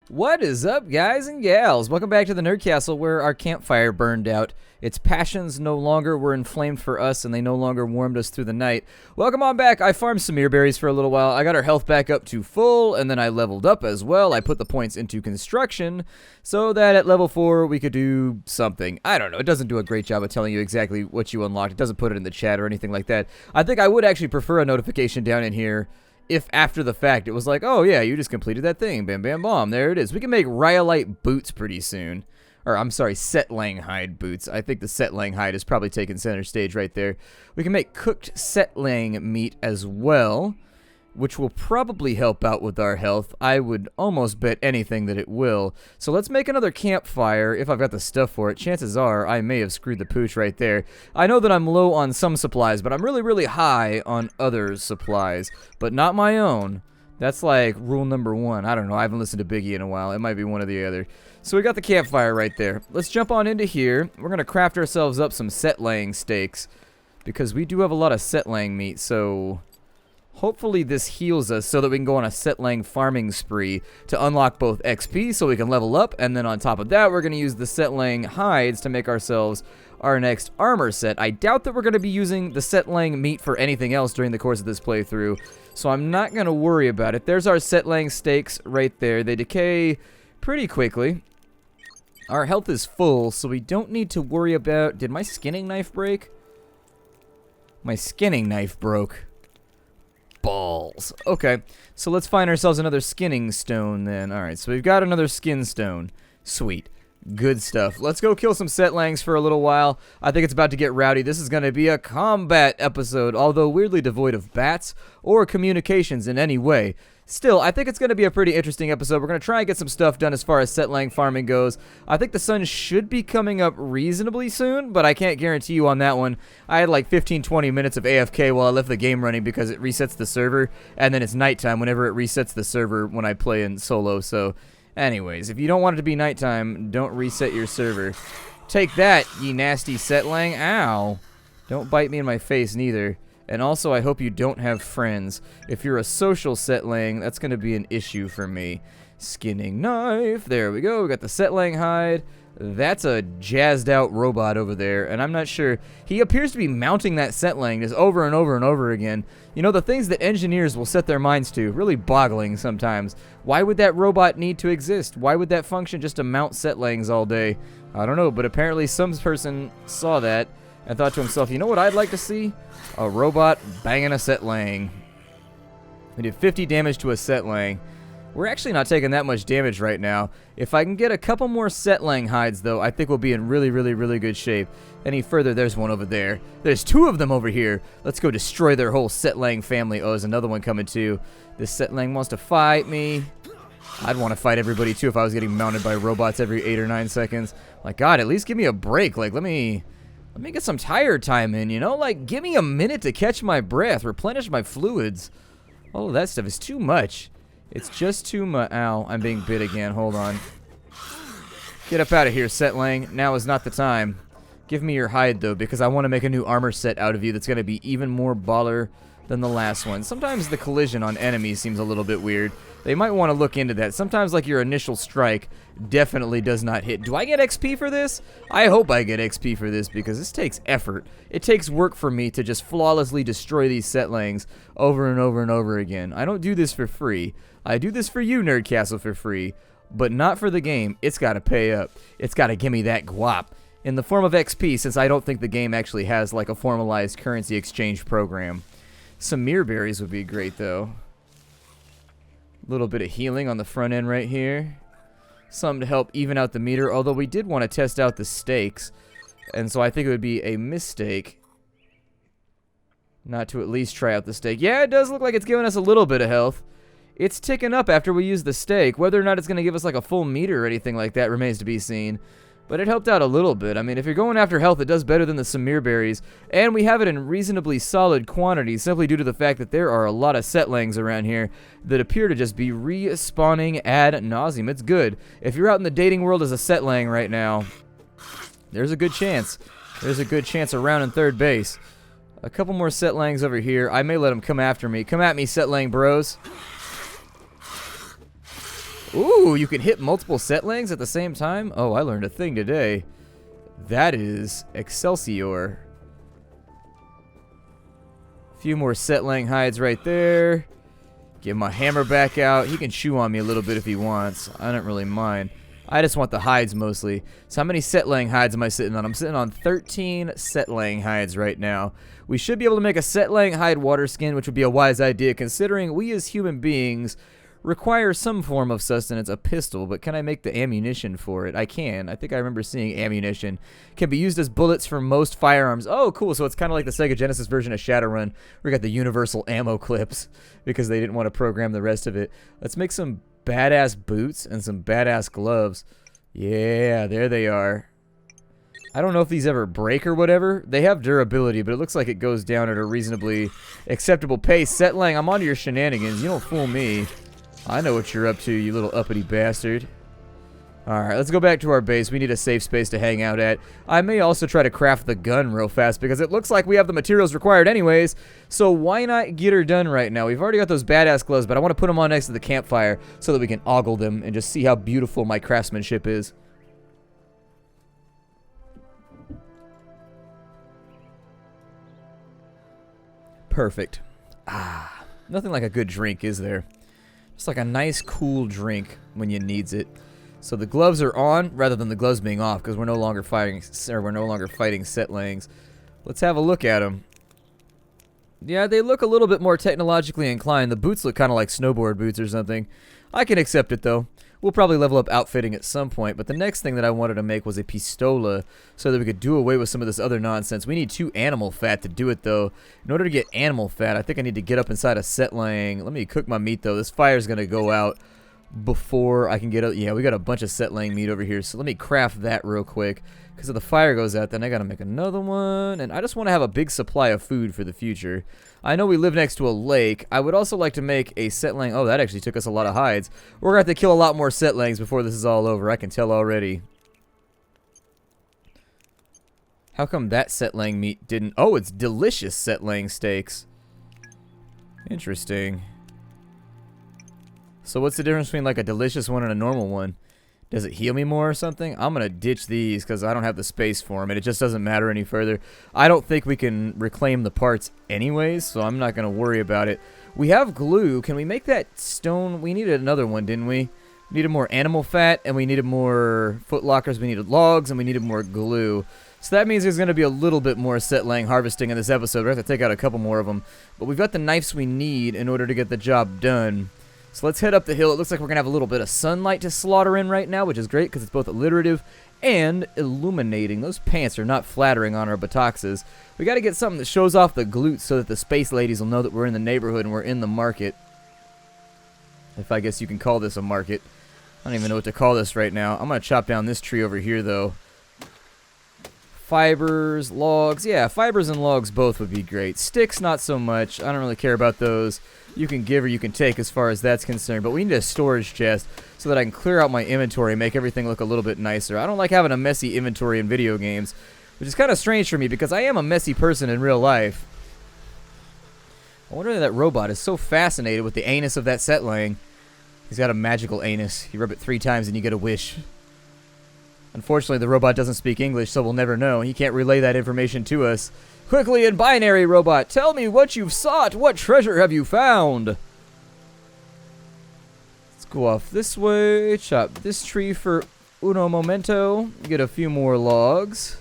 What is up, guys and gals? Welcome back to the Nerd Castle, where our campfire burned out. Its passions no longer were inflamed for us, and they no longer warmed us through the night. Welcome on back. I farmed some berries for a little while. I got our health back up to full, and then I leveled up as well. I put the points into construction so that at level 4 we could do something. I don't know. It doesn't do a great job of telling you exactly what you unlocked. It doesn't put it in the chat or anything like that. I think I would actually prefer a notification down in here if after the fact it was like, oh yeah, you just completed that thing, bam bam bomb, there it is. We can make rhyolite boots pretty soon. Or I'm sorry, setlang hide boots. I think the setlang hide is probably taking center stage right there. We can make cooked setlang meat as well, which will probably help out with our health. I would almost bet anything that it will. So let's make another campfire if I've got the stuff for it. Chances are I may have screwed the pooch right there. I know that I'm low on some supplies, but I'm really high on other supplies, but not my own. That's like rule number 1. I don't know. I haven't listened to Biggie in a while. It might be one or the other. So we got the campfire right there. Let's jump on into here. We're going to craft ourselves up some setlang steaks because we do have a lot of setlang meat, so hopefully this heals us so that we can go on a setlang farming spree to unlock both XP so we can level up, and then on top of that we're going to use the setlang hides to make ourselves our next armor set. I doubt that we're going to be using the setlang meat for anything else during the course of this playthrough, so I'm not going to worry about it. There's our setlang steaks right there. They decay pretty quickly. Our health is full, so we don't need to worry about... Did my skinning knife break? My skinning knife broke. Balls. Okay, so let's find ourselves another skinning stone then. Alright, so we've got another skin stone. Sweet. Good stuff. Let's go kill some setlangs for a little while. I think it's about to get rowdy. This is going to be a combat episode, although weirdly devoid of bats or communications in any way. Still, I think it's going to be a pretty interesting episode. We're going to try and get some stuff done as far as setlang farming goes. I think the sun should be coming up reasonably soon, but I can't guarantee you on that one. I had like 15-20 minutes of AFK while I left the game running because it resets the server, and then it's nighttime whenever it resets the server when I play in solo. So, anyways, if you don't want it to be nighttime, don't reset your server. Take that, ye nasty setlang. Ow. Don't bite me in my face, neither. And also, I hope you don't have friends. If you're a social setlang, that's going to be an issue for me. Skinning knife. There we go. We got the setlang hide. That's a jazzed out robot over there, and I'm not sure. He appears to be mounting that setlang just over and over and over again. You know, the things that engineers will set their minds to, really boggling sometimes. Why would that robot need to exist? Why would that function just to mount setlangs all day? I don't know, but apparently some person saw that and thought to himself, you know what I'd like to see? A robot banging a setlang. We did 50 damage to a setlang. We're actually not taking that much damage right now. If I can get a couple more setlang hides, though, I think we'll be in really good shape. Any further, there's one over there. There's 2 of them over here. Let's go destroy their whole setlang family. Oh, there's another one coming, too. This setlang wants to fight me. I'd want to fight everybody, too, if I was getting mounted by robots every 8 or 9 seconds. Like, God, at least give me a break. Like, let me get some tire time in, you know? Like, give me a minute to catch my breath, replenish my fluids. All of that stuff is too much. It's just too much. Ow, I'm being bit again. Hold on. Get up out of here, setlang. Now is not the time. Give me your hide, though, because I want to make a new armor set out of you that's going to be even more baller than the last one. Sometimes the collision on enemies seems a little bit weird. They might want to look into that. Sometimes, like, your initial strike definitely does not hit. Do I get XP for this? I hope I get XP for this because this takes effort. It takes work for me to just flawlessly destroy these setlangs over and over and over again. I don't do this for free. I do this for you, Nerd Castle, for free, but not for the game. It's got to pay up. It's got to give me that guap in the form of XP, since I don't think the game actually has, like, a formalized currency exchange program. Some berries would be great, though. A little bit of healing on the front end right here. Something to help even out the meter, although we did want to test out the stakes, and so I think it would be a mistake not to at least try out the stake. Yeah, it does look like it's giving us a little bit of health. It's ticking up after we use the stake. Whether or not it's going to give us like a full meter or anything like that remains to be seen. But it helped out a little bit. I mean, if you're going after health, it does better than the Samir berries. And we have it in reasonably solid quantities, simply due to the fact that there are a lot of setlangs around here that appear to just be respawning ad nauseum. It's good. If you're out in the dating world as a setlang right now, there's a good chance. There's a good chance around in third base. A couple more setlangs over here. I may let them come after me. Come at me, setlang bros. Ooh, you can hit multiple setlings at the same time? Oh, I learned a thing today. That is Excelsior. A few more setlang hides right there. Get my hammer back out. He can chew on me a little bit if he wants. I don't really mind. I just want the hides mostly. So how many setlang hides am I sitting on? I'm sitting on 13 setlang hides right now. We should be able to make a setlang hide water skin, which would be a wise idea considering we as human beings require some form of sustenance, a pistol, but can I make the ammunition for it? I can. I think I remember seeing ammunition. Can be used as bullets for most firearms. Oh, cool. So it's kind of like the Sega Genesis version of Shadowrun. We got the universal ammo clips because they didn't want to program the rest of it. Let's make some badass boots and some badass gloves. Yeah, there they are. I don't know if these ever break or whatever. They have durability, but it looks like it goes down at a reasonably acceptable pace. Setlang, I'm onto your shenanigans. You don't fool me. I know what you're up to, you little uppity bastard. Alright, let's go back to our base. We need a safe space to hang out at. I may also try to craft the gun real fast because it looks like we have the materials required anyways. So why not get her done right now? We've already got those badass gloves, but I want to put them on next to the campfire so that we can ogle them and just see how beautiful my craftsmanship is. Perfect. Ah, nothing like a good drink, is there? Just like a nice, cool drink when you needs it. So the gloves are on rather than the gloves being off because we're no longer fighting setlangs. Let's have a look at them. Yeah, they look a little bit more technologically inclined. The boots look kind of like snowboard boots or something. I can accept it though. We'll probably level up outfitting at some point, but the next thing that I wanted to make was a pistola so that we could do away with some of this other nonsense. We need 2 animal fat to do it, though. In order to get animal fat, I think I need to get up inside a setlang. Let me cook my meat, though. This fire's going to go out before I can get up. Yeah, we got a bunch of setlang meat over here, so let me craft that real quick. Because if the fire goes out, then I got to make another one. And I just want to have a big supply of food for the future. I know we live next to a lake. I would also like to make a setlang. Oh, that actually took us a lot of hides. We're going to have to kill a lot more setlangs before this is all over. I can tell already. How come that setlang meat didn't... Oh, it's delicious setlang steaks. Interesting. So what's the difference between like a delicious one and a normal one? Does it heal me more or something? I'm going to ditch these because I don't have the space for them, and it just doesn't matter any further. I don't think we can reclaim the parts anyways, so I'm not going to worry about it. We have glue. Can we make that stone? We needed another one, didn't we? We needed more animal fat, and we needed more foot lockers. We needed logs, and we needed more glue. So that means there's going to be a little bit more setlang harvesting in this episode. We have to take out a couple more of them. But we've got the knives we need in order to get the job done. So let's head up the hill. It looks like we're going to have a little bit of sunlight to slaughter in right now, which is great because it's both alliterative and illuminating. Those pants are not flattering on our buttocks. We got to get something that shows off the glutes so that the space ladies will know that we're in the neighborhood and we're in the market. If I guess you can call this a market. I don't even know what to call this right now. I'm going to chop down this tree over here, though. Fibers, logs. Yeah, fibers and logs both would be great. Sticks, not so much. I don't really care about those. You can give or you can take as far as that's concerned. But we need a storage chest so that I can clear out my inventory and make everything look a little bit nicer. I don't like having a messy inventory in video games, which is kind of strange for me because I am a messy person in real life. I wonder if that robot is so fascinated with the anus of that setlang. He's got a magical anus. You rub it 3 times and you get a wish. Unfortunately, the robot doesn't speak English, so we'll never know. He can't relay that information to us. Quickly in binary, robot, tell me what you've sought. What treasure have you found? Let's go off this way. Chop this tree for uno momento. Get a few more logs.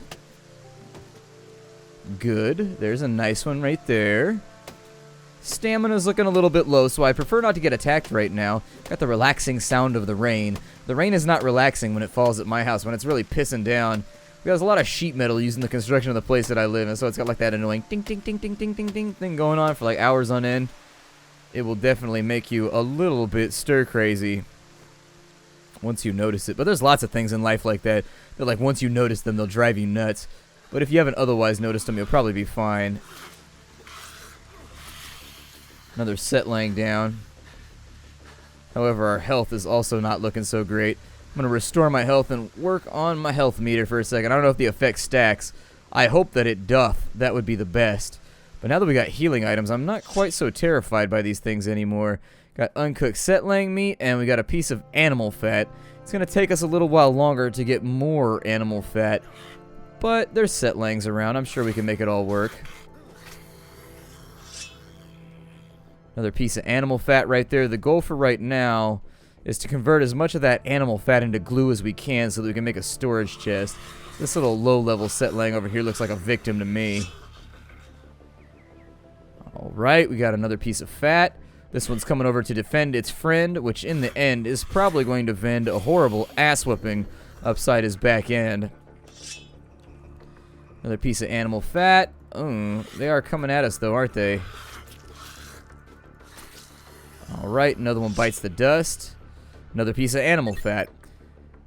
Good. There's a nice one right there. Stamina's looking a little bit low, so I prefer not to get attacked right now. Got the relaxing sound of the rain. The rain is not relaxing when it falls at my house, when it's really pissing down. There's a lot of sheet metal used in the construction of the place that I live in, so it's got like that annoying ding ding ding ding ding ding ding thing going on for like hours on end. It will definitely make you a little bit stir crazy once you notice it. But there's lots of things in life like that like once you notice them, they'll drive you nuts. But if you haven't otherwise noticed them, you'll probably be fine. Another setlang down. However, our health is also not looking so great. I'm going to restore my health and work on my health meter for a second. I don't know if the effect stacks. I hope that it doth. That would be the best. But now that we got healing items, I'm not quite so terrified by these things anymore. Got uncooked setlang meat, and we got a piece of animal fat. It's going to take us a little while longer to get more animal fat, but there's setlangs around. I'm sure we can make it all work. Another piece of animal fat right there. The goal for right now is to convert as much of that animal fat into glue as we can so that we can make a storage chest. This little low-level setlang over here looks like a victim to me. Alright, we got another piece of fat. This one's coming over to defend its friend, which in the end is probably going to vend a horrible ass-whipping upside his back end. Another piece of animal fat. They are coming at us though, aren't they? Alright, another one bites the dust. Another piece of animal fat.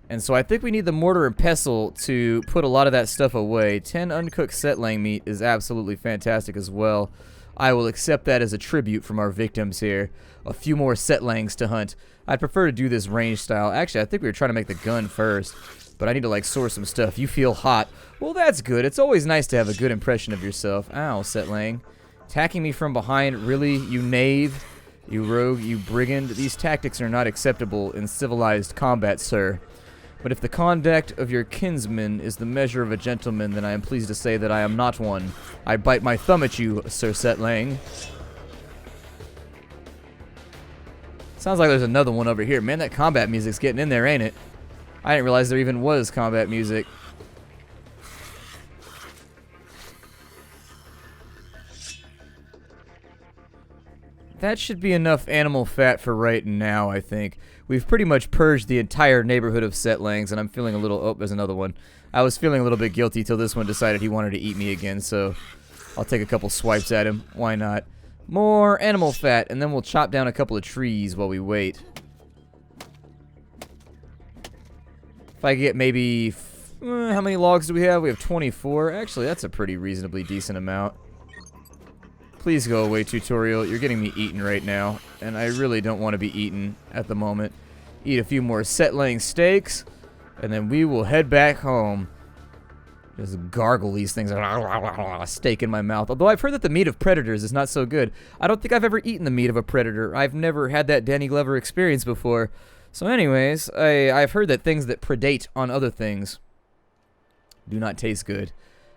And so I think we need the mortar and pestle to put a lot of that stuff away. 10 uncooked setlang meat is absolutely fantastic as well. I will accept that as a tribute from our victims here. A few more setlangs to hunt. I'd prefer to do this range style. Actually, I think we were trying to make the gun first. But I need to, like, source some stuff. You feel hot. Well, that's good. It's always nice to have a good impression of yourself. Ow, setlang. Attacking me from behind. Really? You knave? You rogue? You brigand? These tactics are not acceptable in civilized combat, sir. But if the conduct of your kinsman is the measure of a gentleman, then I am pleased to say that I am not one. I bite my thumb at you, Sir Setlang. Sounds like there's another one over here. Man, that combat music's getting in there, ain't it? I didn't realize there even was combat music. That should be enough animal fat for right now, I think. We've pretty much purged the entire neighborhood of setlangs, and I'm feeling a little... Oh, there's another one. I was feeling a little bit guilty till this one decided he wanted to eat me again, so I'll take a couple swipes at him. Why not? More animal fat, and then we'll chop down a couple of trees while we wait. If I get maybe... how many logs do we have? We have 24. Actually, that's a pretty reasonably decent amount. Please go away, tutorial. You're getting me eaten right now, and I really don't want to be eaten at the moment. Eat a few more setlang steaks, and then we will head back home. Just gargle these things. Steak in my mouth. Although I've heard that the meat of predators is not so good. I don't think I've ever eaten the meat of a predator. I've never had that Danny Glover experience before. So anyways, I've heard that things that predate on other things do not taste good.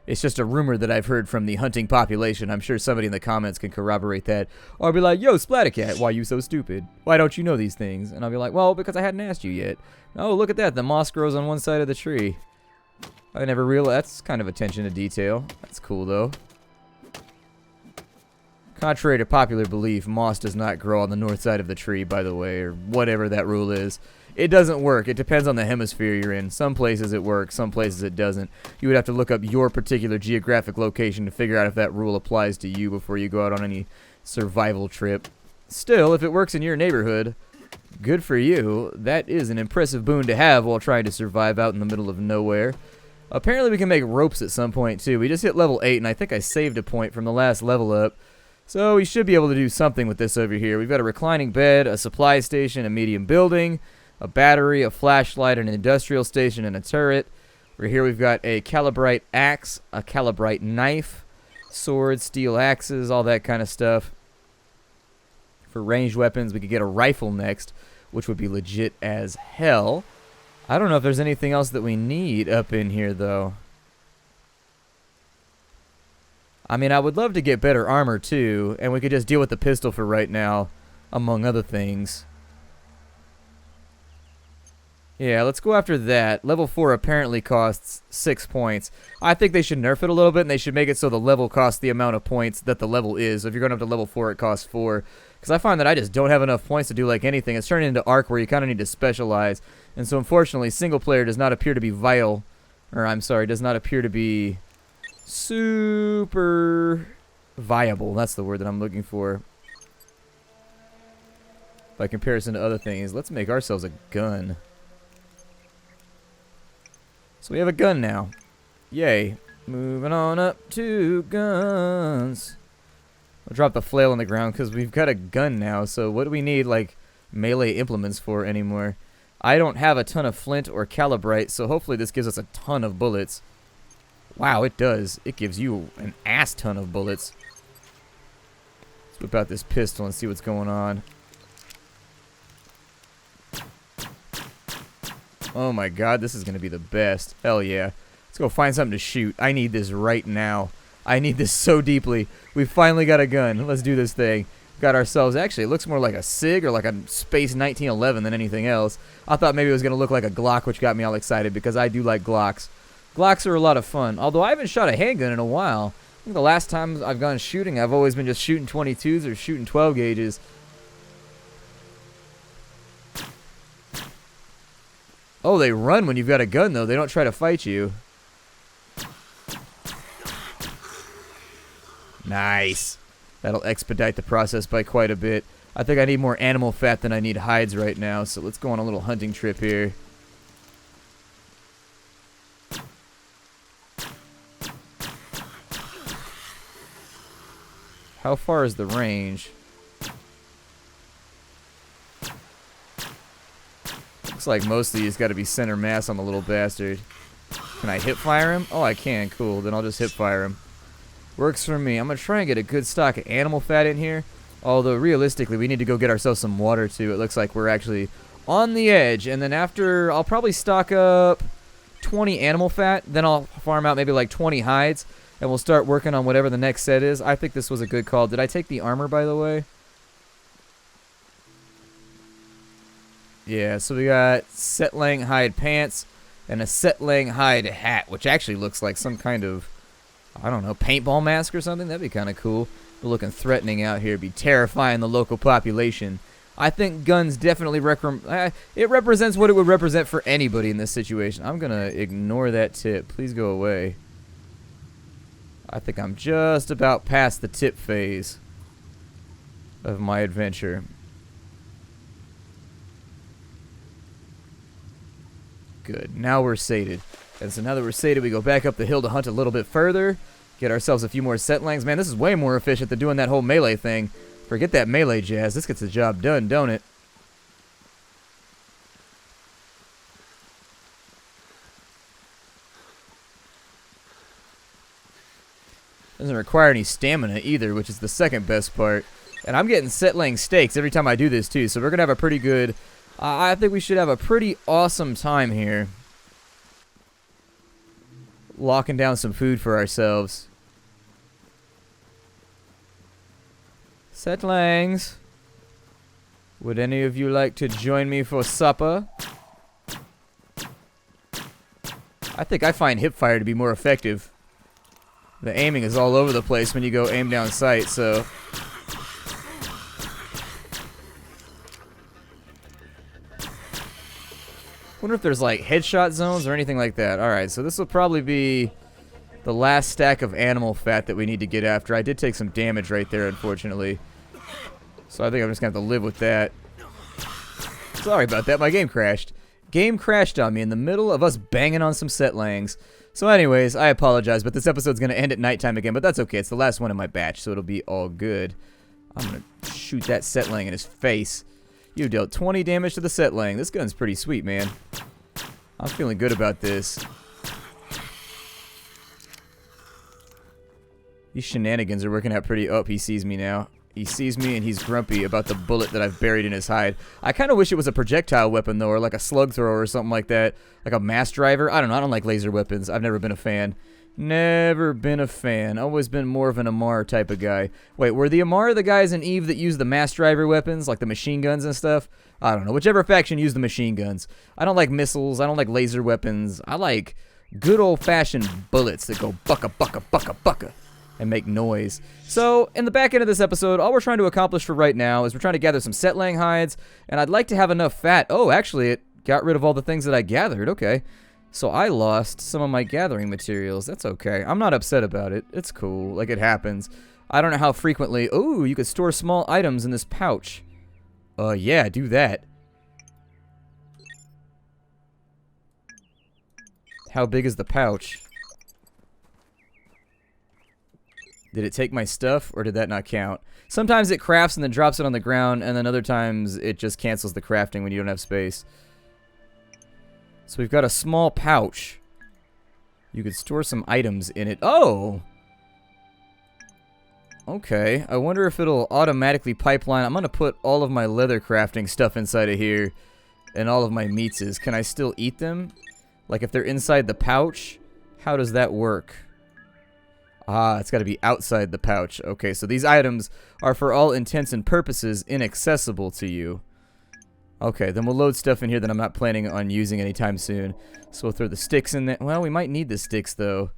It's just a rumor that I've heard from the hunting population. I'm sure somebody in the comments can corroborate that. Or I'll be like, yo, Splattercat, why you so stupid? Why don't you know these things? And I'll be like, well, because I hadn't asked you yet. Oh, look at that. The moss grows on one side of the tree. I never realized. That's kind of attention to detail. That's cool, though. Contrary to popular belief, moss does not grow on the north side of the tree, by the way, or whatever that rule is. It doesn't work. It depends on the hemisphere you're in. Some places it works, some places it doesn't. You would have to look up your particular geographic location to figure out if that rule applies to you before you go out on any survival trip. Still, if it works in your neighborhood, good for you. That is an impressive boon to have while trying to survive out in the middle of nowhere. Apparently we can make ropes at some point too. We just hit level 8 and I think I saved a point from the last level up. So we should be able to do something with this over here. We've got a reclining bed, a supply station, a medium building, a battery, a flashlight, an industrial station, and a turret. Over here we've got a calibrite axe, a calibrite knife, swords, steel axes, all that kind of stuff. For ranged weapons, we could get a rifle next, which would be legit as hell. I don't know if there's anything else that we need up in here, though. I mean, I would love to get better armor, too, and we could just deal with the pistol for right now, among other things. Yeah, let's go after that. Level 4 apparently costs 6 points. I think they should nerf it a little bit, and they should make it so the level costs the amount of points that the level is. So if you're going up to level 4, it costs 4. Because I find that I just don't have enough points to do like anything. It's turning into Ark where you kind of need to specialize. And so unfortunately, single player does not appear to be vile. Or I'm sorry, does not appear to be super viable. That's the word that I'm looking for. By comparison to other things. Let's make ourselves a gun. So we have a gun now. Yay. Moving on up to guns. I'll drop the flail on the ground because we've got a gun now. So what do we need like melee implements for anymore? I don't have a ton of flint or calibrite, so hopefully this gives us a ton of bullets. Wow, it does. It gives you an ass ton of bullets. Let's whip out this pistol and see what's going on. Oh my god, this is going to be the best. Hell yeah. Let's go find something to shoot. I need this right now. I need this so deeply. We finally got a gun. Let's do this thing. Got ourselves, actually, it looks more like a SIG or like a Space 1911 than anything else. I thought maybe it was going to look like a Glock, which got me all excited because I do like Glocks. Glocks are a lot of fun, although I haven't shot a handgun in a while. I think the last time I've gone shooting, I've always been just shooting 22s or shooting 12 gauges. Oh, they run when you've got a gun, though. They don't try to fight you. Nice. That'll expedite the process by quite a bit. I think I need more animal fat than I need hides right now, so let's go on a little hunting trip here. How far is the range? Looks like most of these got to be center mass on the little bastard. Can I hip fire him? Oh, I can. Cool. Then I'll just hip fire him. Works for me. I'm going to try and get a good stock of animal fat in here. Although, realistically, we need to go get ourselves some water, too. It looks like we're actually on the edge. And then after, I'll probably stock up 20 animal fat. Then I'll farm out maybe like 20 hides. And we'll start working on whatever the next set is. I think this was a good call. Did I take the armor, by the way? Yeah, so we got Setlang hide pants and a Setlang hide hat, which actually looks like some kind of, I don't know, paintball mask or something. That'd be kind of cool. We're looking threatening out here. Be terrifying the local population. I think guns definitely it represents what it would represent for anybody in this situation. I'm going to ignore that tip. Please go away. I think I'm just about past the tip phase of my adventure. Good. Now we're sated. And so now that we're sated, we go back up the hill to hunt a little bit further. Get ourselves a few more setlangs. Man, this is way more efficient than doing that whole melee thing. Forget that melee jazz. This gets the job done, don't it? Doesn't require any stamina either, which is the second best part. And I'm getting setlang steaks every time I do this too, so we're going to have a pretty good... I think we should have a pretty awesome time here. Locking down some food for ourselves. Setlangs. Would any of you like to join me for supper? I think I find hipfire to be more effective. The aiming is all over the place when you go aim down sight, so... Wonder if there's like headshot zones or anything like that. Alright, so this will probably be the last stack of animal fat that we need to get after. I did take some damage right there, unfortunately. So I think I'm just going to have to live with that. Sorry about that, my game crashed. Game crashed on me in the middle of us banging on some setlangs. So anyways, I apologize, but this episode's going to end at nighttime again, but that's okay. It's the last one in my batch, so it'll be all good. I'm going to shoot that setlang in his face. You dealt 20 damage to the setlang. This gun's pretty sweet, man. I'm feeling good about this. These shenanigans are working out pretty... Oh, he sees me now. He sees me and he's grumpy about the bullet that I've buried in his hide. I kind of wish it was a projectile weapon, though, or like a slug thrower or something like that. Like a mass driver. I don't know. I don't like laser weapons. I've never been a fan. Never been a fan. Always been more of an Amar type of guy. Wait, were the Amar the guys in Eve that used the mass driver weapons, like the machine guns and stuff? I don't know. Whichever faction used the machine guns. I don't like missiles. I don't like laser weapons. I like good old-fashioned bullets that go bucka, bucka, bucka, bucka, and make noise. So, in the back end of this episode, all we're trying to accomplish for right now is we're trying to gather some setlang hides, and I'd like to have enough fat. Oh, actually, it got rid of all the things that I gathered. Okay. So I lost some of my gathering materials. That's okay. I'm not upset about it. It's cool. Like, it happens. I don't know how frequently... Ooh, you could store small items in this pouch. Yeah, do that. How big is the pouch? Did it take my stuff, or did that not count? Sometimes it crafts and then drops it on the ground, and then other times it just cancels the crafting when you don't have space. So we've got a small pouch. You could store some items in it. Oh! Okay. I wonder if it'll automatically pipeline. I'm going to put all of my leather crafting stuff inside of here. and all of my meats is. Can I still eat them? Like if they're inside the pouch, how does that work? Ah, it's got to be outside the pouch. Okay, so these items are for all intents and purposes inaccessible to you. Okay, then we'll load stuff in here that I'm not planning on using anytime soon. So we'll throw the sticks in there. Well, we might need the sticks, though.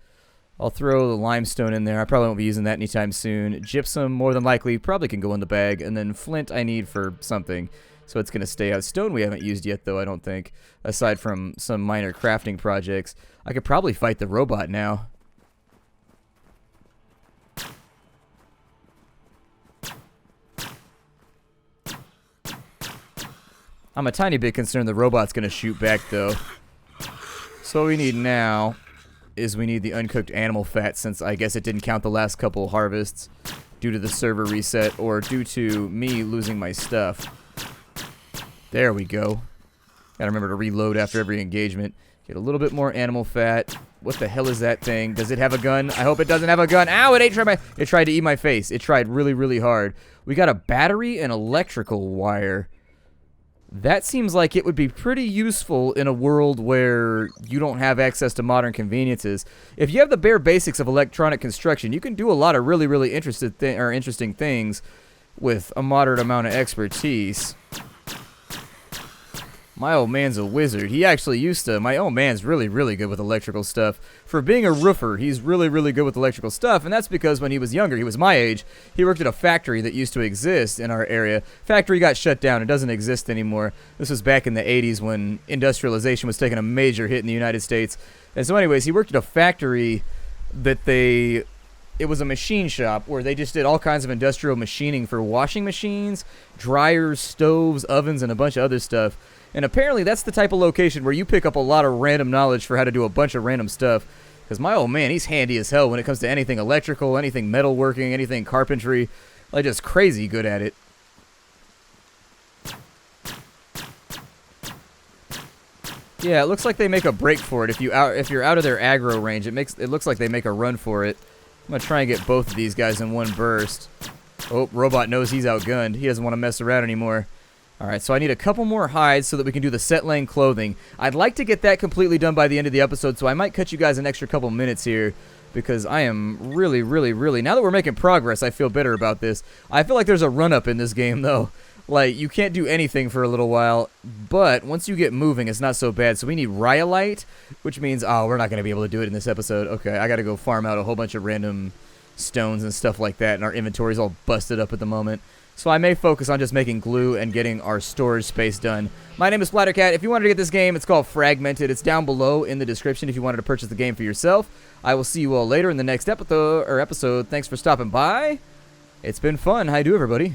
I'll throw the limestone in there. I probably won't be using that anytime soon. Gypsum, more than likely, probably can go in the bag. And then flint I need for something. So it's going to stay out. Stone we haven't used yet, though, I don't think. Aside from some minor crafting projects. I could probably fight the robot now. I'm a tiny bit concerned the robot's going to shoot back, though. So what we need now is we need the uncooked animal fat, since I guess it didn't count the last couple harvests due to the server reset or due to me losing my stuff. There we go. Gotta remember to reload after every engagement. Get a little bit more animal fat. What the hell is that thing? Does it have a gun? I hope it doesn't have a gun. Ow, it tried to eat my face. It tried really, really hard. We got a battery and electrical wire. That seems like it would be pretty useful in a world where you don't have access to modern conveniences. If you have the bare basics of electronic construction, you can do a lot of really, really interesting things with a moderate amount of expertise. My old man's a wizard. He actually used to... My old man's really, really good with electrical stuff. For being a roofer, he's really, really good with electrical stuff, and that's because when he was younger, he was my age, he worked at a factory that used to exist in our area. Factory got shut down. It doesn't exist anymore. This was back in the 80s when industrialization was taking a major hit in the United States. And so anyways, he worked at a factory that it was a machine shop where they just did all kinds of industrial machining for washing machines, dryers, stoves, ovens, and a bunch of other stuff. And apparently that's the type of location where you pick up a lot of random knowledge for how to do a bunch of random stuff. Because my old man, he's handy as hell when it comes to anything electrical, anything metalworking, anything carpentry. Like, just crazy good at it. Yeah, it looks like they make a break for it. If you're out of their aggro range, it looks like they make a run for it. I'm going to try and get both of these guys in one burst. Oh, robot knows he's outgunned. He doesn't want to mess around anymore. Alright, so I need a couple more hides so that we can do the set laying clothing. I'd like to get that completely done by the end of the episode, so I might cut you guys an extra couple minutes here, because I am really, really, really... Now that we're making progress, I feel better about this. I feel like there's a run-up in this game, though. Like, you can't do anything for a little while, but once you get moving, it's not so bad. So we need rhyolite, which means... Oh, we're not going to be able to do it in this episode. Okay, I got to go farm out a whole bunch of random stones and stuff like that, and our inventory's all busted up at the moment. So I may focus on just making glue and getting our storage space done. My name is Splattercat. If you wanted to get this game, it's called Fragmented. It's down below in the description if you wanted to purchase the game for yourself. I will see you all later in the next episode. Thanks for stopping by. It's been fun. How you do, everybody?